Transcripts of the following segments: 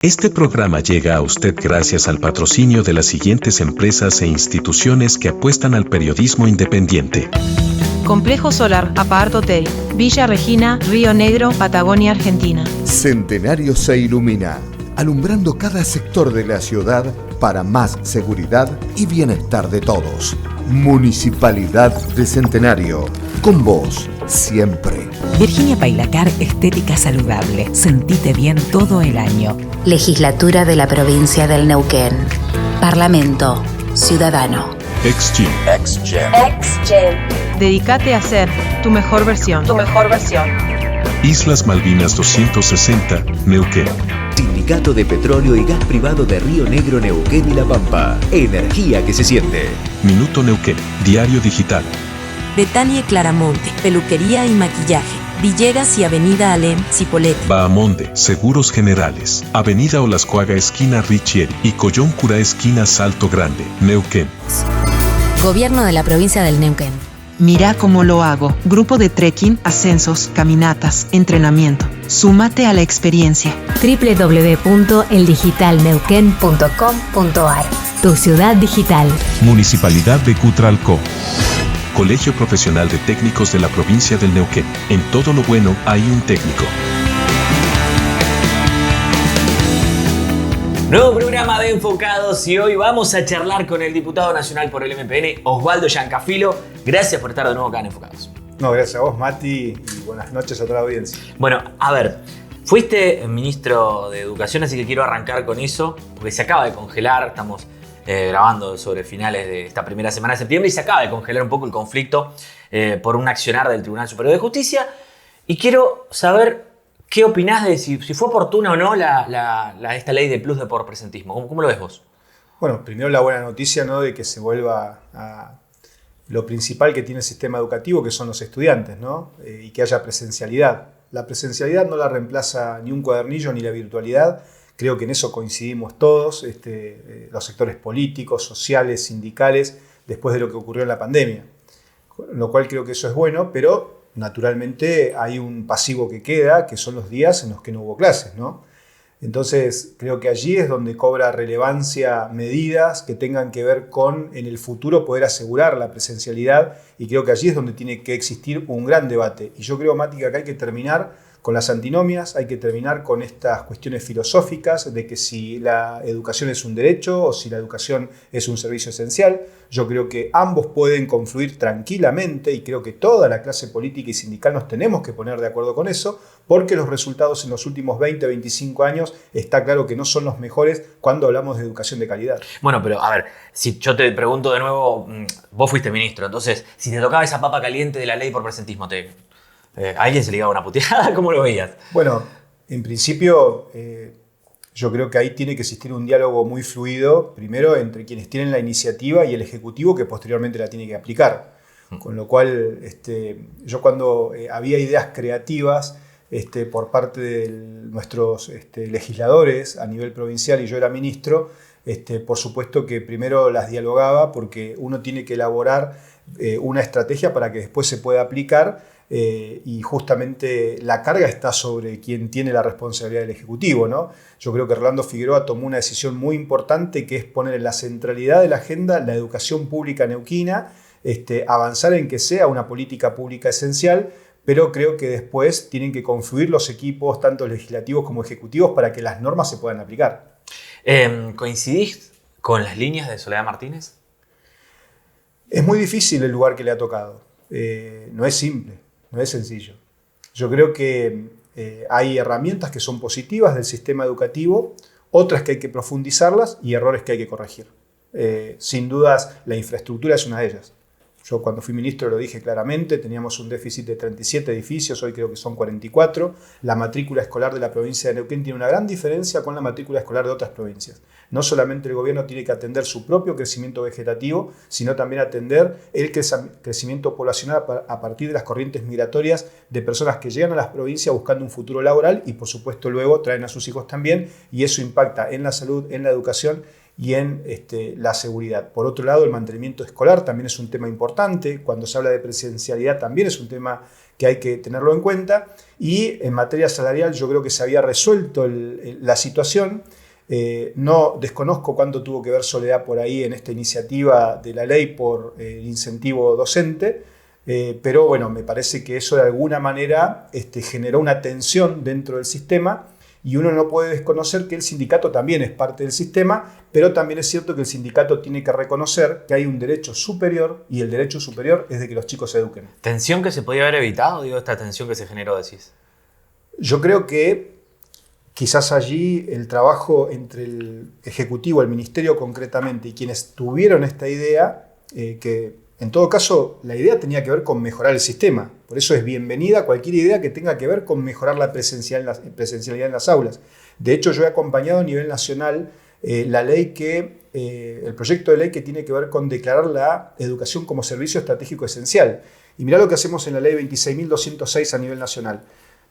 Este programa llega a usted gracias al patrocinio de las siguientes empresas e instituciones que apuestan al periodismo independiente. Complejo Solar, Apart Hotel, Villa Regina, Río Negro, Patagonia, Argentina. Centenario se ilumina, alumbrando cada sector de la ciudad para más seguridad y bienestar de todos. Municipalidad de Centenario, con vos siempre. Virginia Pailacar, estética saludable. Sentite bien todo el año. Legislatura de la Provincia del Neuquén. Parlamento Ciudadano. XGym. Dedícate a ser tu mejor versión. Islas Malvinas 260, Neuquén. Sindicato de Petróleo y Gas Privado de Río Negro, Neuquén y La Pampa. Energía que se siente. Minuto Neuquén, diario digital. Betania Claramonte, peluquería y maquillaje. Villegas y Avenida Alem, Cipolletti. Bahamonde, Seguros Generales. Avenida Olascuaga, esquina Richieri. Y Collón Curá, esquina Salto Grande, Neuquén. Gobierno de la provincia del Neuquén. Mira cómo lo hago. Grupo de trekking, ascensos, caminatas, entrenamiento. Súmate a la experiencia. www.eldigitalneuquén.com.ar. Tu ciudad digital. Municipalidad de Cutralcó. Colegio Profesional de Técnicos de la Provincia del Neuquén. En todo lo bueno hay un técnico. Nuevo programa de Enfocados y hoy vamos a charlar con el diputado nacional por el MPN, Osvaldo Giancafilo. Gracias por estar de nuevo acá en Enfocados. No, gracias a vos, Mati, y buenas noches a toda la audiencia. Bueno, a ver, fuiste ministro de Educación, así que quiero arrancar con eso, porque se acaba de congelar, estamos grabando sobre finales de esta primera semana de septiembre y se acaba de congelar un poco el conflicto por un accionar del Tribunal Superior de Justicia. Y quiero saber qué opinás de si fue oportuna o no esta ley de plus de por presentismo. ¿Cómo lo ves vos? Bueno, primero la buena noticia, ¿no?, de que se vuelva a lo principal que tiene el sistema educativo, que son los estudiantes, ¿no? Y que haya presencialidad. La presencialidad no la reemplaza ni un cuadernillo ni la virtualidad. Creo que en eso coincidimos todos, los sectores políticos, sociales, sindicales, después de lo que ocurrió en la pandemia. Lo cual creo que eso es bueno, pero naturalmente hay un pasivo que queda, que son los días en los que no hubo clases, ¿no? Entonces creo que allí es donde cobra relevancia medidas que tengan que ver con en el futuro poder asegurar la presencialidad, y creo que allí es donde tiene que existir un gran debate. Y yo creo, Mati, que acá hay que terminar con las antinomias, hay que terminar con estas cuestiones filosóficas de que si la educación es un derecho o si la educación es un servicio esencial. Yo creo que ambos pueden confluir tranquilamente y creo que toda la clase política y sindical nos tenemos que poner de acuerdo con eso, porque los resultados en los últimos 20, 25 años está claro que no son los mejores cuando hablamos de educación de calidad. Bueno, pero a ver, si yo te pregunto de nuevo, vos fuiste ministro, entonces si te tocaba esa papa caliente de la ley por presentismo, ¿a alguien se le iba una puteada? ¿Cómo lo veías? Bueno, en principio yo creo que ahí tiene que existir un diálogo muy fluido, primero entre quienes tienen la iniciativa y el Ejecutivo, que posteriormente la tiene que aplicar. Con lo cual, yo cuando había ideas creativas por parte de nuestros legisladores a nivel provincial y yo era ministro, por supuesto que primero las dialogaba, porque uno tiene que elaborar una estrategia para que después se pueda aplicar. Y justamente la carga está sobre quien tiene la responsabilidad del Ejecutivo, ¿no? Yo creo que Rolando Figueroa tomó una decisión muy importante, que es poner en la centralidad de la agenda la educación pública neuquina, avanzar en que sea una política pública esencial, pero creo que después tienen que confluir los equipos, tanto legislativos como ejecutivos, para que las normas se puedan aplicar. ¿Coincidís con las líneas de Soledad Martínez? Es muy difícil el lugar que le ha tocado. No es simple. No es sencillo. Yo creo que hay herramientas que son positivas del sistema educativo, otras que hay que profundizarlas y errores que hay que corregir. Sin dudas, la infraestructura es una de ellas. Yo cuando fui ministro lo dije claramente, teníamos un déficit de 37 edificios, hoy creo que son 44. La matrícula escolar de la provincia de Neuquén tiene una gran diferencia con la matrícula escolar de otras provincias. No solamente el gobierno tiene que atender su propio crecimiento vegetativo, sino también atender el crecimiento poblacional a partir de las corrientes migratorias de personas que llegan a las provincias buscando un futuro laboral y por supuesto luego traen a sus hijos también, y eso impacta en la salud, en la educación y en la seguridad. Por otro lado, el mantenimiento escolar también es un tema importante. Cuando se habla de presencialidad también es un tema que hay que tenerlo en cuenta. Y en materia salarial yo creo que se había resuelto la situación. No desconozco cuánto tuvo que ver Soledad por ahí en esta iniciativa de la ley por el incentivo docente, pero bueno, me parece que eso de alguna manera generó una tensión dentro del sistema y uno no puede desconocer que el sindicato también es parte del sistema, pero también es cierto que el sindicato tiene que reconocer que hay un derecho superior y el derecho superior es de que los chicos se eduquen. ¿Tensión que se podía haber evitado? Digo, esta tensión que se generó, decís. Yo creo que quizás allí el trabajo entre el Ejecutivo, el Ministerio concretamente, y quienes tuvieron esta idea, que en todo caso la idea tenía que ver con mejorar el sistema. Por eso es bienvenida cualquier idea que tenga que ver con mejorar la presencialidad en las aulas. De hecho, yo he acompañado a nivel nacional el proyecto de ley que tiene que ver con declarar la educación como servicio estratégico esencial. Y mirá lo que hacemos en la ley 26.206 a nivel nacional.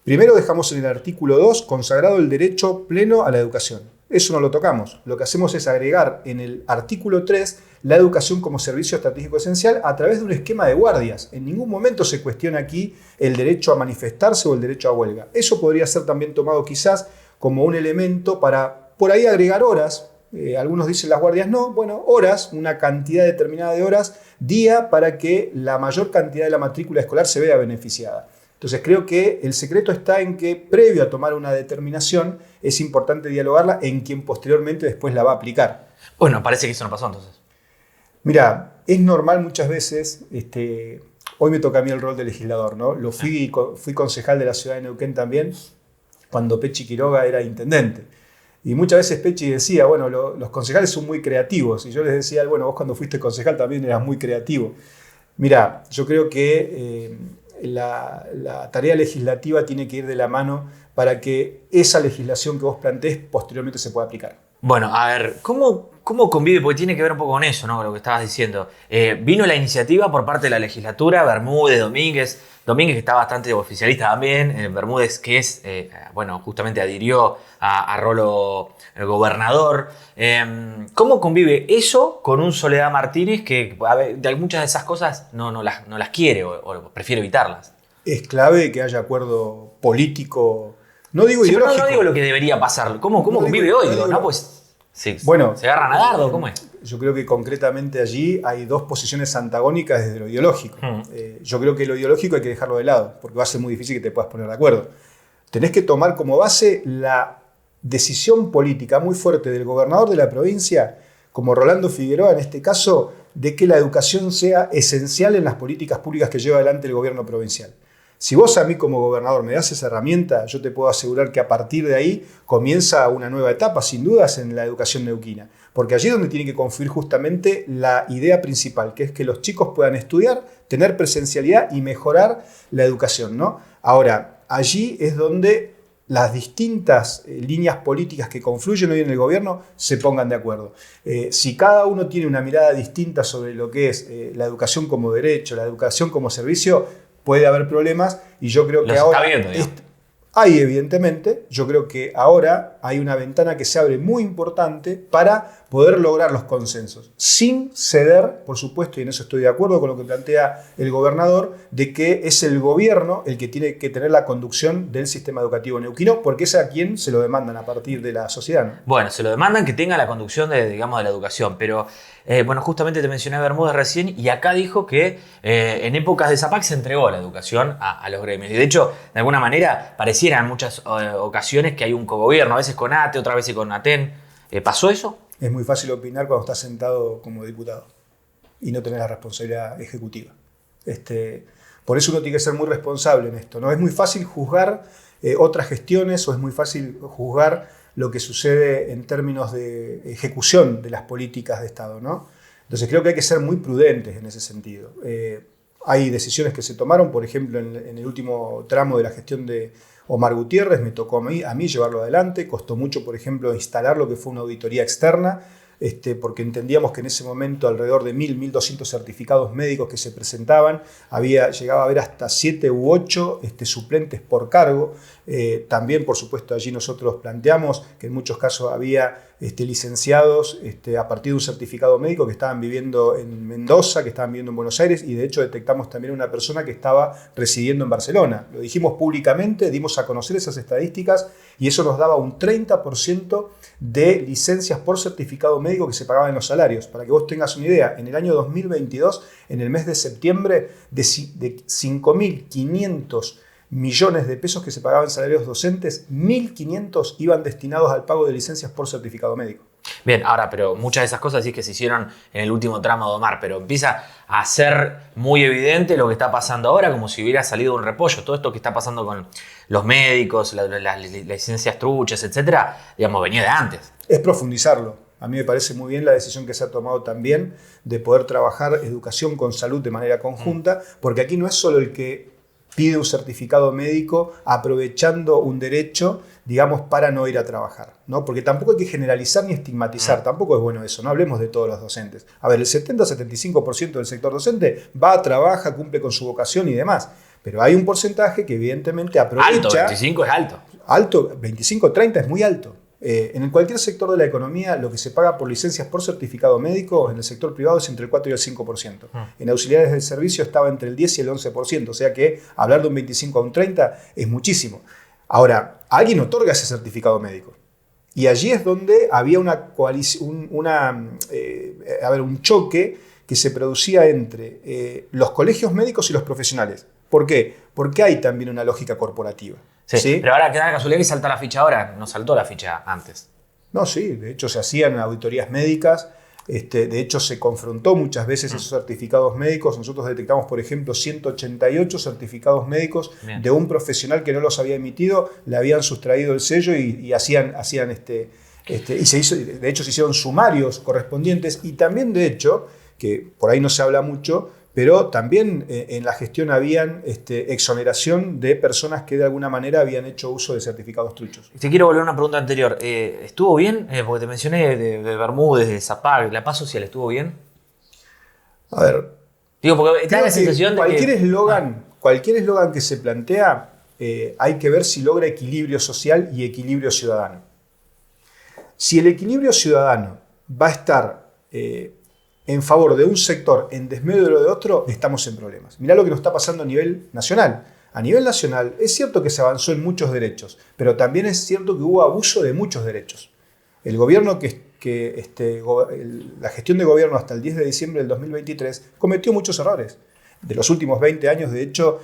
Primero dejamos en el artículo 2 consagrado el derecho pleno a la educación. Eso no lo tocamos. Lo que hacemos es agregar en el artículo 3 la educación como servicio estratégico esencial a través de un esquema de guardias. En ningún momento se cuestiona aquí el derecho a manifestarse o el derecho a huelga. Eso podría ser también tomado quizás como un elemento para por ahí agregar horas. Algunos dicen las guardias no. Bueno, horas, una cantidad determinada de horas, día, para que la mayor cantidad de la matrícula escolar se vea beneficiada. Entonces creo que el secreto está en que previo a tomar una determinación es importante dialogarla en quien posteriormente después la va a aplicar. Bueno, parece que eso no pasó entonces. Mira, es normal muchas veces, hoy me toca a mí el rol de legislador, ¿no? Fui concejal de la ciudad de Neuquén también cuando Pechi Quiroga era intendente. Y muchas veces Pechi decía, bueno, los concejales son muy creativos. Y yo les decía, bueno, vos cuando fuiste concejal también eras muy creativo. Mira, yo creo que la tarea legislativa tiene que ir de la mano para que esa legislación que vos plantees posteriormente se pueda aplicar. Bueno, a ver, ¿cómo convive? Porque tiene que ver un poco con eso, ¿no? Con lo que estabas diciendo. Vino la iniciativa por parte de la legislatura, Bermúdez, Domínguez que está bastante oficialista también, Bermúdez que es, justamente adhirió a rolo gobernador. ¿Cómo convive eso con un Soledad Martínez que de muchas de esas cosas no las quiere o prefiere evitarlas? Es clave que haya acuerdo político. No digo ideológico. No digo lo que debería pasar. ¿Cómo convive hoy? ¿No? Pues, sí, bueno, ¿se agarran a dardo? ¿Cómo es? Yo creo que concretamente allí hay dos posiciones antagónicas desde lo ideológico. Yo creo que lo ideológico hay que dejarlo de lado, porque va a ser muy difícil que te puedas poner de acuerdo. Tenés que tomar como base la decisión política muy fuerte del gobernador de la provincia, como Rolando Figueroa en este caso, de que la educación sea esencial en las políticas públicas que lleva adelante el gobierno provincial. Si vos a mí como gobernador me das esa herramienta, yo te puedo asegurar que a partir de ahí comienza una nueva etapa, sin dudas, en la educación neuquina. Porque allí es donde tiene que confluir justamente la idea principal, que es que los chicos puedan estudiar, tener presencialidad y mejorar la educación, ¿no? Ahora, allí es donde las distintas líneas políticas que confluyen hoy en el gobierno se pongan de acuerdo. Si cada uno tiene una mirada distinta sobre lo que es la educación como derecho, la educación como servicio, puede haber problemas y yo creo que ahora hay evidentemente, yo creo que ahora hay una ventana que se abre muy importante para poder lograr los consensos, sin ceder, por supuesto, y en eso estoy de acuerdo con lo que plantea el gobernador, de que es el gobierno el que tiene que tener la conducción del sistema educativo neuquino, porque es a quien se lo demandan a partir de la sociedad, ¿no? Bueno, se lo demandan que tenga la conducción de la educación, pero justamente te mencioné a Bermúdez recién y acá dijo que en épocas de Zapac se entregó la educación a los gremios. Y de hecho, de alguna manera, pareciera en muchas ocasiones que hay un cogobierno, a veces con ATE, otras veces con ATEN. ¿Pasó eso? Es muy fácil opinar cuando estás sentado como diputado y no tenés la responsabilidad ejecutiva. Por eso uno tiene que ser muy responsable en esto, ¿no? Es muy fácil juzgar otras gestiones o es muy fácil juzgar lo que sucede en términos de ejecución de las políticas de Estado, ¿no? Entonces creo que hay que ser muy prudentes en ese sentido. Hay decisiones que se tomaron, por ejemplo, en el último tramo de la gestión de Omar Gutiérrez, me tocó a mí llevarlo adelante, costó mucho, por ejemplo, instalar lo que fue una auditoría externa. porque entendíamos que en ese momento alrededor de 1.200 certificados médicos que se presentaban, llegaba a haber hasta 7 u 8 suplentes por cargo. También, por supuesto, allí nosotros planteamos que en muchos casos había licenciados a partir de un certificado médico que estaban viviendo en Mendoza, que estaban viviendo en Buenos Aires, y de hecho detectamos también una persona que estaba residiendo en Barcelona. Lo dijimos públicamente, dimos a conocer esas estadísticas y eso nos daba un 30% de licencias por certificado médico que se pagaban en los salarios. Para que vos tengas una idea, en el año 2022, en el mes de septiembre, de 5.500 millones de pesos que se pagaban en salarios docentes, 1.500 iban destinados al pago de licencias por certificado médico. Bien, ahora, pero muchas de esas cosas sí que se hicieron en el último tramo de Omar, pero empieza a ser muy evidente lo que está pasando ahora, como si hubiera salido un repollo. Todo esto que está pasando con los médicos, las licencias truchas, etcétera, digamos, venía de antes. Es profundizarlo. A mí me parece muy bien la decisión que se ha tomado también de poder trabajar educación con salud de manera conjunta, porque aquí no es solo el que pide un certificado médico aprovechando un derecho, digamos, para no ir a trabajar, ¿no? Porque tampoco hay que generalizar ni estigmatizar, tampoco es bueno eso, no hablemos de todos los docentes. A ver, el 70-75% del sector docente va, trabaja, cumple con su vocación y demás, pero hay un porcentaje que evidentemente aprovecha... Alto, 25 es alto. Alto, 25-30 es muy alto. En cualquier sector de la economía, lo que se paga por licencias por certificado médico en el sector privado es entre el 4 y el 5%. En auxiliares del servicio estaba entre el 10 y el 11%, o sea que hablar de un 25 a un 30 es muchísimo. Ahora, alguien otorga ese certificado médico. Y allí es donde había un choque que se producía entre los colegios médicos y los profesionales. ¿Por qué? Porque hay también una lógica corporativa. Sí, pero ahora queda la casualidad que salta la ficha ahora, no saltó la ficha antes. No, sí, de hecho se hacían auditorías médicas, de hecho se confrontó muchas veces esos certificados médicos. Nosotros detectamos, por ejemplo, 188 certificados médicos de un profesional que no los había emitido, le habían sustraído el sello y hacían y se hizo, de hecho se hicieron sumarios correspondientes y también, de hecho, que por ahí no se habla mucho, pero también en la gestión habían exoneración de personas que de alguna manera habían hecho uso de certificados truchos. Te quiero volver a una pregunta anterior. ¿Estuvo bien? Porque te mencioné de Bermúdez, de Zapag, ¿la paz social estuvo bien? A ver, digo, porque da la sensación de cualquier eslogan que se plantea, hay que ver si logra equilibrio social y equilibrio ciudadano. Si el equilibrio ciudadano va a estar en favor de un sector en desmedro de otro, estamos en problemas. Mirá lo que nos está pasando a nivel nacional. A nivel nacional es cierto que se avanzó en muchos derechos, pero también es cierto que hubo abuso de muchos derechos. El gobierno la gestión de gobierno hasta el 10 de diciembre del 2023 cometió muchos errores. De los últimos 20 años, de hecho,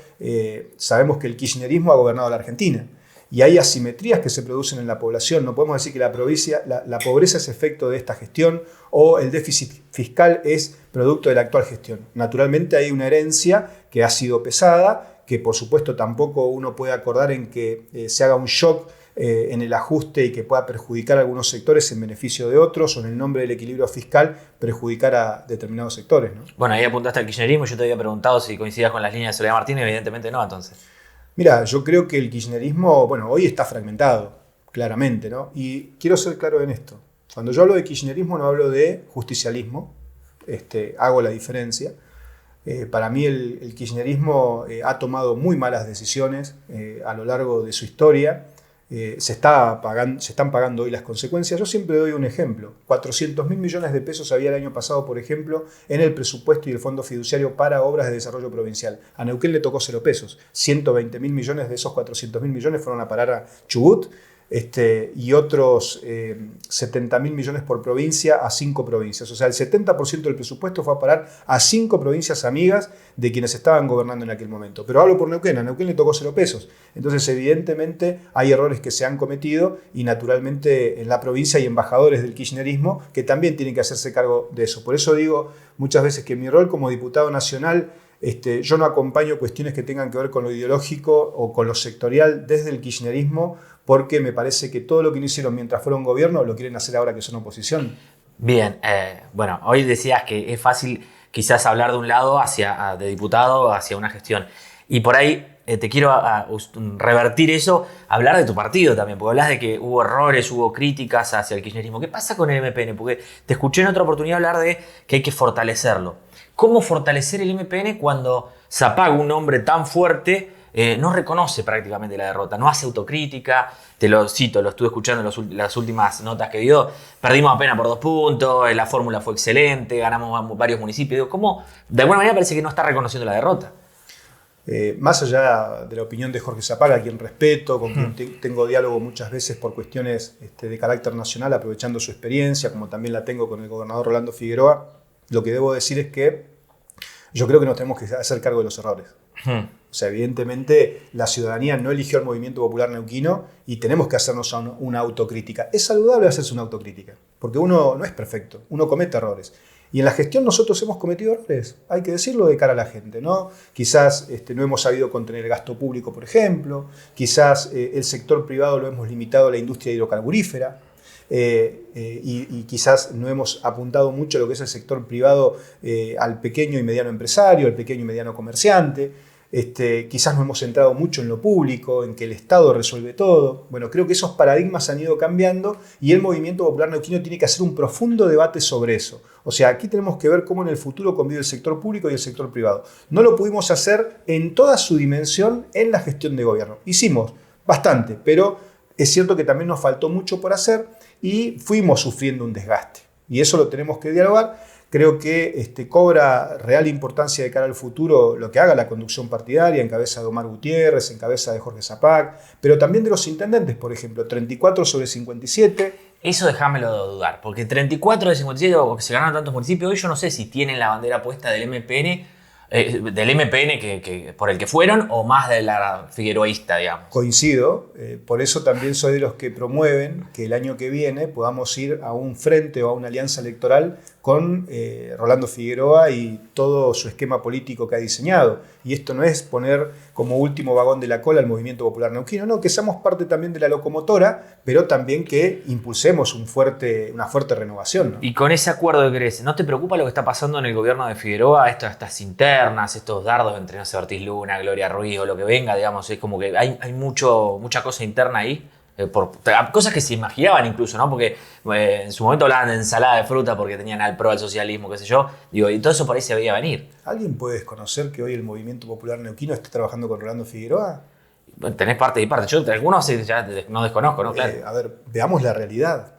sabemos que el kirchnerismo ha gobernado la Argentina. Y hay asimetrías que se producen en la población. No podemos decir que la pobreza es efecto de esta gestión o el déficit fiscal es producto de la actual gestión. Naturalmente hay una herencia que ha sido pesada, que por supuesto tampoco uno puede acordar en que se haga un shock en el ajuste y que pueda perjudicar a algunos sectores en beneficio de otros o en el nombre del equilibrio fiscal perjudicar a determinados sectores, ¿no? Bueno, ahí apuntaste al kirchnerismo. Yo te había preguntado si coincidías con las líneas de Soledad Martínez. Evidentemente no, entonces. Mira, yo creo que el kirchnerismo, hoy está fragmentado, claramente, ¿no? Y quiero ser claro en esto. Cuando yo hablo de kirchnerismo no hablo de justicialismo, hago la diferencia. Para mí el kirchnerismo ha tomado muy malas decisiones a lo largo de su historia. Se están pagando hoy las consecuencias. Yo siempre doy un ejemplo. 400.000 millones de pesos había el año pasado, por ejemplo, en el presupuesto y el fondo fiduciario para obras de desarrollo provincial. A Neuquén le tocó 0 pesos. 120.000 millones de esos 400.000 millones fueron a parar a Chubut y otros 70.000 millones por provincia a 5 provincias. O sea, el 70% del presupuesto fue a parar a 5 provincias amigas de quienes estaban gobernando en aquel momento. Pero hablo por Neuquén, a Neuquén le tocó 0 pesos. Entonces, evidentemente, hay errores que se han cometido y naturalmente en la provincia hay embajadores del kirchnerismo que también tienen que hacerse cargo de eso. Por eso digo muchas veces que mi rol como diputado nacional, yo no acompaño cuestiones que tengan que ver con lo ideológico o con lo sectorial desde el kirchnerismo, porque me parece que todo lo que no hicieron mientras fueron gobierno lo quieren hacer ahora que son oposición. Bien, bueno, hoy decías que es fácil quizás hablar de un lado de diputado hacia una gestión. Y por ahí te quiero revertir eso, hablar de tu partido también, porque hablas de que hubo errores, hubo críticas hacia el kirchnerismo. ¿Qué pasa con el MPN? Porque te escuché en otra oportunidad hablar de que hay que fortalecerlo. ¿Cómo fortalecer el MPN cuando Zapag, un hombre tan fuerte, no reconoce prácticamente la derrota, no hace autocrítica? Te lo cito, lo estuve escuchando en las últimas notas que dio. Perdimos apenas por 2 puntos, la fórmula fue excelente, ganamos varios municipios. Digo, ¿cómo? De alguna manera parece que no está reconociendo la derrota. Más allá de la opinión de Jorge Zapag, a quien respeto, con quien tengo diálogo muchas veces por cuestiones de carácter nacional, aprovechando su experiencia, como también la tengo con el gobernador Rolando Figueroa, lo que debo decir es que yo creo que nos tenemos que hacer cargo de los errores. O sea, evidentemente la ciudadanía no eligió el Movimiento Popular Neuquino y tenemos que hacernos una autocrítica. Es saludable hacerse una autocrítica, porque uno no es perfecto, uno comete errores. Y en la gestión nosotros hemos cometido errores, hay que decirlo de cara a la gente, ¿no? Quizás no hemos sabido contener el gasto público, por ejemplo, quizás el sector privado lo hemos limitado a la industria hidrocarburífera, y quizás no hemos apuntado mucho a lo que es el sector privado, al pequeño y mediano empresario, al pequeño y mediano comerciante. Quizás no hemos centrado mucho en lo público, en que el Estado resuelve todo. Bueno, creo que esos paradigmas han ido cambiando y el Movimiento Popular Neuquino tiene que hacer un profundo debate sobre eso. O sea, aquí tenemos que ver cómo en el futuro convive el sector público y el sector privado. No lo pudimos hacer en toda su dimensión en la gestión de gobierno. Hicimos bastante, pero es cierto que también nos faltó mucho por hacer y fuimos sufriendo un desgaste. Y eso lo tenemos que dialogar. Creo que cobra real importancia de cara al futuro lo que haga la conducción partidaria, en cabeza de Omar Gutiérrez, en cabeza de Jorge Zapag, pero también de los intendentes, por ejemplo, 34 sobre 57. Eso déjamelo dudar, porque 34 de 57, o que se ganaron tantos municipios, hoy yo no sé si tienen la bandera puesta del MPN, que por el que fueron, o más de la figueroísta, digamos. Coincido, por eso también soy de los que promueven que el año que viene podamos ir a un frente o a una alianza electoral con Rolando Figueroa y todo su esquema político que ha diseñado. Y esto no es poner como último vagón de la cola al Movimiento Popular Neuquino, no, que seamos parte también de la locomotora, pero también que impulsemos una fuerte renovación, ¿no? Y con ese acuerdo que crees, ¿no te preocupa lo que está pasando en el gobierno de Figueroa? Estas internas, estos dardos entre, no sé, Ortiz Luna, Gloria Ruiz o lo que venga, digamos, es como que hay mucha cosa interna ahí. Cosas que se imaginaban incluso, ¿no? Porque en su momento hablaban de ensalada de fruta porque tenían al pro al socialismo, qué sé yo. Digo, y todo eso por ahí se veía venir. ¿Alguien puede desconocer que hoy el Movimiento Popular Neuquino está trabajando con Rolando Figueroa? Tenés parte y parte. Yo algunos ya no desconozco, ¿no? Claro. A ver, veamos la realidad.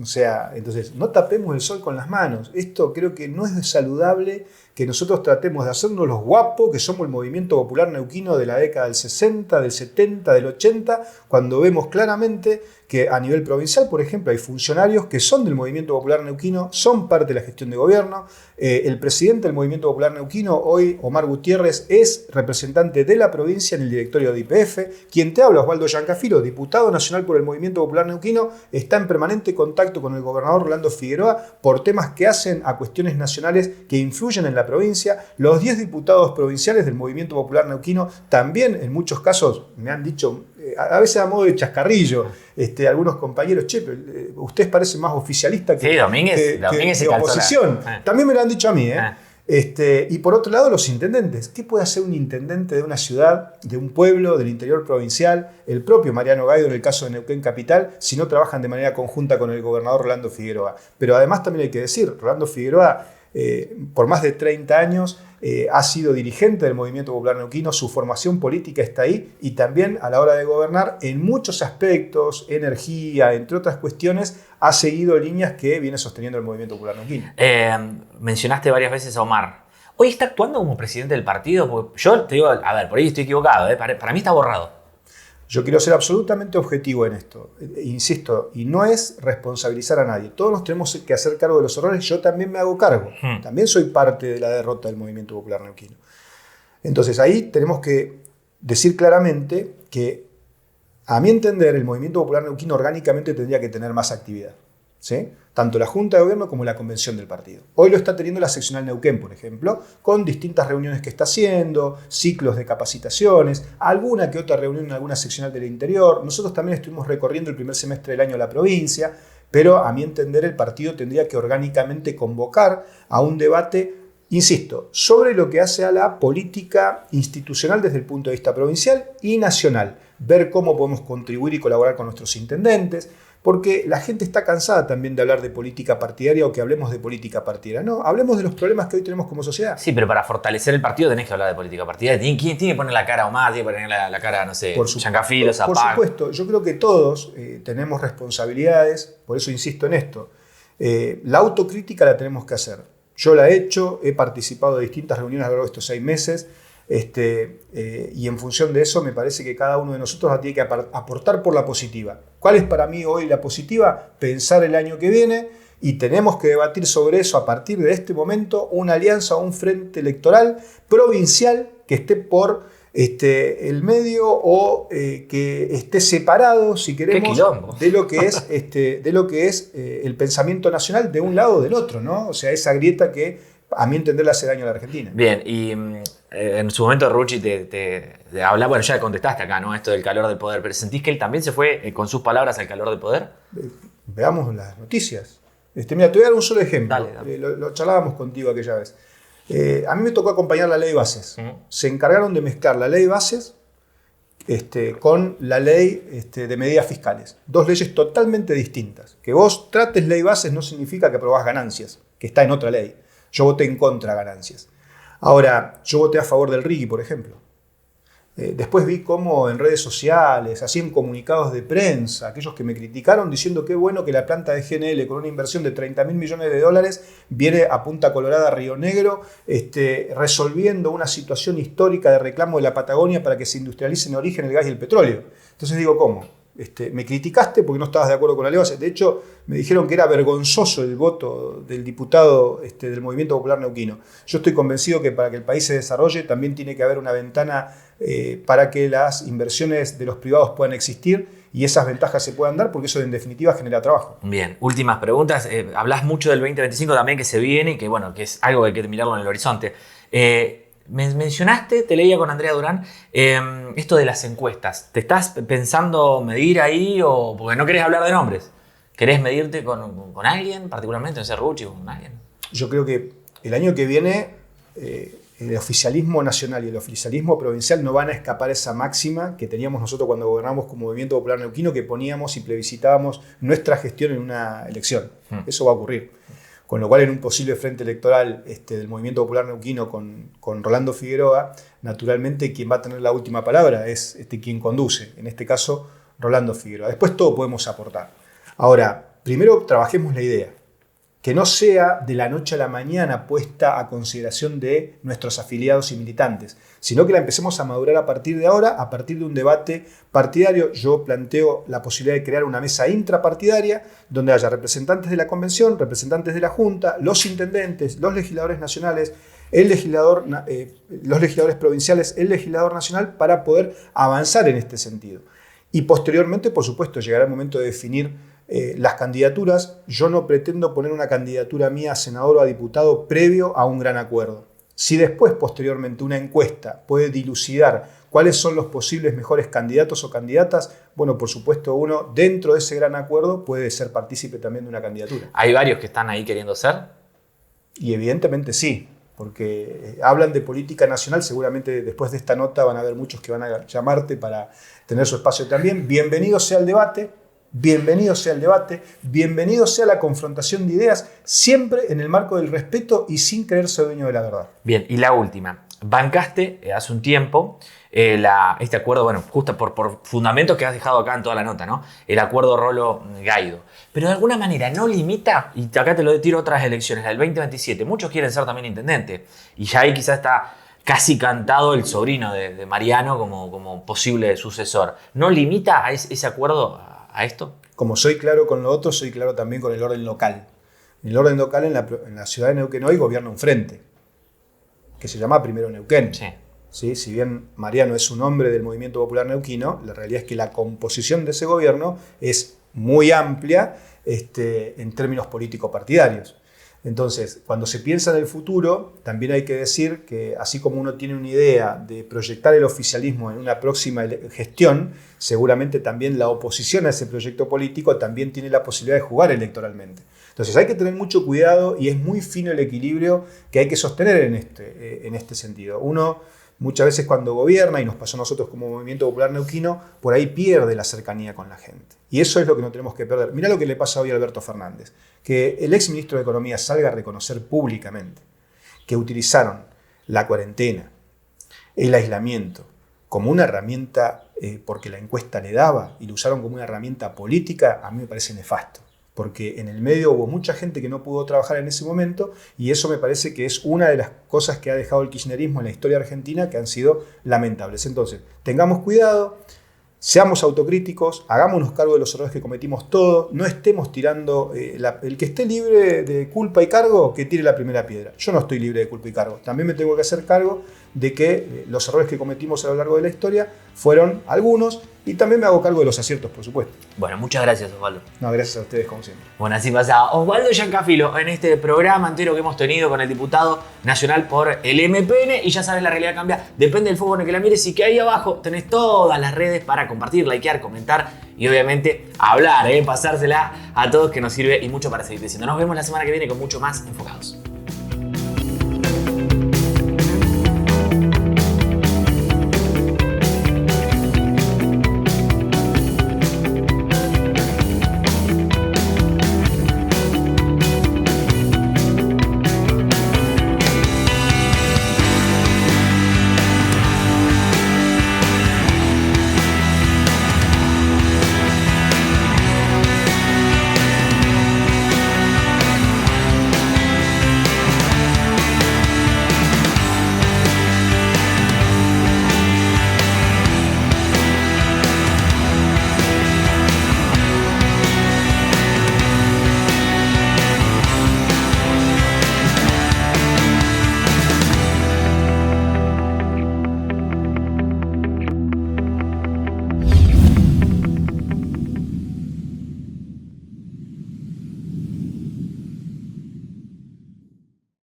O sea, entonces, no tapemos el sol con las manos. Esto creo que no es saludable que nosotros tratemos de hacernos los guapos, que somos el Movimiento Popular Neuquino de la década del 60, del 70, del 80, cuando vemos claramente que a nivel provincial, por ejemplo, hay funcionarios que son del Movimiento Popular Neuquino, son parte de la gestión de gobierno. El presidente del Movimiento Popular Neuquino, hoy Omar Gutiérrez, es representante de la provincia en el directorio de YPF. Quien te habla, Osvaldo Giancafilo, diputado nacional por el Movimiento Popular Neuquino, está en permanente contacto con el gobernador Rolando Figueroa por temas que hacen a cuestiones nacionales que influyen en la provincia. Los 10 diputados provinciales del Movimiento Popular Neuquino también, en muchos casos, me han dicho, a veces a modo de chascarrillo, algunos compañeros, che, ustedes parecen más oficialistas que, sí, Domínguez que oposición. También me lo han dicho a mí. Y por otro lado, los intendentes. ¿Qué puede hacer un intendente de una ciudad, de un pueblo, del interior provincial, el propio Mariano Gaido en el caso de Neuquén Capital, si no trabajan de manera conjunta con el gobernador Rolando Figueroa? Pero además también hay que decir, Rolando Figueroa, por más de 30 años, ha sido dirigente del Movimiento Popular Neuquino, su formación política está ahí y también a la hora de gobernar en muchos aspectos, energía, entre otras cuestiones, ha seguido líneas que viene sosteniendo el Movimiento Popular Neuquino. Mencionaste varias veces a Omar. ¿Hoy está actuando como presidente del partido? Porque yo te digo, a ver, por ahí estoy equivocado, para mí está borrado. Yo quiero ser absolutamente objetivo en esto, insisto, y no es responsabilizar a nadie. Todos nos tenemos que hacer cargo de los errores, yo también me hago cargo. También soy parte de la derrota del Movimiento Popular Neuquino. Entonces ahí tenemos que decir claramente que, a mi entender, el Movimiento Popular Neuquino orgánicamente tendría que tener más actividad, ¿sí? Tanto la Junta de Gobierno como la Convención del partido. Hoy lo está teniendo la seccional Neuquén, por ejemplo, con distintas reuniones que está haciendo, ciclos de capacitaciones, alguna que otra reunión en alguna seccional del interior. Nosotros también estuvimos recorriendo el primer semestre del año la provincia, pero a mi entender el partido tendría que orgánicamente convocar a un debate Insisto, sobre lo que hace a la política institucional desde el punto de vista provincial y nacional. Ver cómo podemos contribuir y colaborar con nuestros intendentes, porque la gente está cansada también de hablar de política partidaria o que hablemos de política partidaria. No, hablemos de los problemas que hoy tenemos como sociedad. Sí, pero para fortalecer el partido tenés que hablar de política partidaria. ¿Quién tiene que poner la cara Omar? ¿Tiene que poner la cara, no sé, Chancafilo, Zapag? Por supuesto, yo creo que todos tenemos responsabilidades, por eso insisto en esto. La autocrítica la tenemos que hacer. Yo la he hecho, he participado de distintas reuniones a lo largo de estos 6 meses, y en función de eso me parece que cada uno de nosotros la tiene que aportar por la positiva. ¿Cuál es para mí hoy la positiva? Pensar el año que viene, y tenemos que debatir sobre eso a partir de este momento, una alianza o un frente electoral provincial que esté por el medio o que esté separado, si queremos, de lo que es el pensamiento nacional de un lado o del otro, ¿no? O sea, esa grieta que a mi entender le hace daño a la Argentina. Bien, y en su momento Rucci te hablaba, bueno, ya contestaste acá, ¿no? Esto del calor del poder, pero ¿sentís que él también se fue con sus palabras al calor del poder? Veamos las noticias. Mira, te voy a dar un solo ejemplo. Dale. Lo charlábamos contigo aquella vez. A mí me tocó acompañar la ley de bases. Se encargaron de mezclar la ley de bases con la ley de medidas fiscales. 2 leyes totalmente distintas. Que vos trates ley de bases no significa que aprobás ganancias, que está en otra ley. Yo voté en contra de ganancias. Ahora, yo voté a favor del RIGI, por ejemplo. Después vi cómo en redes sociales hacían comunicados de prensa, aquellos que me criticaron diciendo qué bueno que la planta de GNL con una inversión de $30.000 millones viene a Punta Colorada, a Río Negro, resolviendo una situación histórica de reclamo de la Patagonia para que se industrialice en origen el gas y el petróleo. Entonces digo, ¿cómo? Me criticaste porque no estabas de acuerdo con la ley base. De hecho, me dijeron que era vergonzoso el voto del diputado del Movimiento Popular Neuquino. Yo estoy convencido que para que el país se desarrolle también tiene que haber una ventana para que las inversiones de los privados puedan existir y esas ventajas se puedan dar, porque eso en definitiva genera trabajo. Bien, últimas preguntas. Hablás mucho del 2025 también, que se viene y que, bueno, que es algo que hay que mirarlo en el horizonte. Mencionaste, te leía con Andrea Durán, esto de las encuestas. ¿Te estás pensando medir ahí o porque no querés hablar de nombres? ¿Querés medirte con alguien, particularmente, no sé, Rucci o con alguien? Yo creo que el año que viene el oficialismo nacional y el oficialismo provincial no van a escapar esa máxima que teníamos nosotros cuando gobernamos como Movimiento Popular Neuquino, que poníamos y plebiscitábamos nuestra gestión en una elección. Eso va a ocurrir. Con lo cual, en un posible frente electoral del Movimiento Popular Neuquino con Rolando Figueroa, naturalmente quien va a tener la última palabra es quien conduce, en este caso Rolando Figueroa. Después todo podemos aportar. Ahora, primero trabajemos la idea, que no sea de la noche a la mañana puesta a consideración de nuestros afiliados y militantes, sino que la empecemos a madurar a partir de ahora, a partir de un debate partidario. Yo planteo la posibilidad de crear una mesa intrapartidaria donde haya representantes de la convención, representantes de la Junta, los intendentes, los legisladores nacionales, los legisladores provinciales, el legislador nacional, para poder avanzar en este sentido. Y posteriormente, por supuesto, llegará el momento de definir las candidaturas. Yo no pretendo poner una candidatura mía a senador o a diputado previo a un gran acuerdo. Si después, posteriormente, una encuesta puede dilucidar cuáles son los posibles mejores candidatos o candidatas, bueno, por supuesto, uno dentro de ese gran acuerdo puede ser partícipe también de una candidatura. ¿Hay varios que están ahí queriendo ser? Y evidentemente sí, porque hablan de política nacional. Seguramente después de esta nota van a haber muchos que van a llamarte para tener su espacio también. Bienvenido sea el debate. Bienvenido sea el debate, bienvenido sea la confrontación de ideas, siempre en el marco del respeto y sin creerse dueño de la verdad. Bien, y la última. Bancaste hace un tiempo este acuerdo, bueno, justo por fundamentos que has dejado acá en toda la nota, ¿no? El acuerdo Rolo-Gaido. Pero de alguna manera no limita, y acá te lo tiro otras elecciones, la del 2027. Muchos quieren ser también intendente, y ya ahí quizás está casi cantado el sobrino de Mariano como posible sucesor. ¿No limita a ese acuerdo a esto? Como soy claro con lo otro, soy claro también con el orden local. En el orden local, en la ciudad de Neuquén hoy gobierna un frente, que se llama Primero Neuquén. Sí. ¿Sí? Si bien Mariano es un hombre del Movimiento Popular Neuquino, la realidad es que la composición de ese gobierno es muy amplia en términos político-partidarios. Entonces, cuando se piensa en el futuro, también hay que decir que así como uno tiene una idea de proyectar el oficialismo en una próxima gestión, seguramente también la oposición a ese proyecto político también tiene la posibilidad de jugar electoralmente. Entonces hay que tener mucho cuidado y es muy fino el equilibrio que hay que sostener en este sentido. Uno muchas veces cuando gobierna, y nos pasó a nosotros como Movimiento Popular Neuquino, por ahí pierde la cercanía con la gente. Y eso es lo que no tenemos que perder. Mirá lo que le pasa hoy a Alberto Fernández. Que el ex ministro de Economía salga a reconocer públicamente que utilizaron la cuarentena, el aislamiento, como una herramienta porque la encuesta le daba y lo usaron como una herramienta política, a mí me parece nefasto. Porque en el medio hubo mucha gente que no pudo trabajar en ese momento y eso me parece que es una de las cosas que ha dejado el kirchnerismo en la historia argentina que han sido lamentables. Entonces, tengamos cuidado, seamos autocríticos, hagámonos cargo de los errores que cometimos todos, no estemos tirando, el que esté libre de culpa y cargo, que tire la primera piedra. Yo no estoy libre de culpa y cargo, también me tengo que hacer cargo de que los errores que cometimos a lo largo de la historia fueron algunos y también me hago cargo de los aciertos, por supuesto. Bueno, muchas gracias, Osvaldo. No, gracias a ustedes, como siempre. Bueno, así pasaba Osvaldo Giancafilo en este programa entero que hemos tenido con el diputado nacional por el MPN. Y ya sabes, la realidad cambia, depende del fútbol en el que la mires. Y que ahí abajo tenés todas las redes para compartir, likear, comentar y obviamente hablar, pasársela a todos, que nos sirve y mucho para seguir diciendo. Nos vemos la semana que viene con mucho más Enfocados.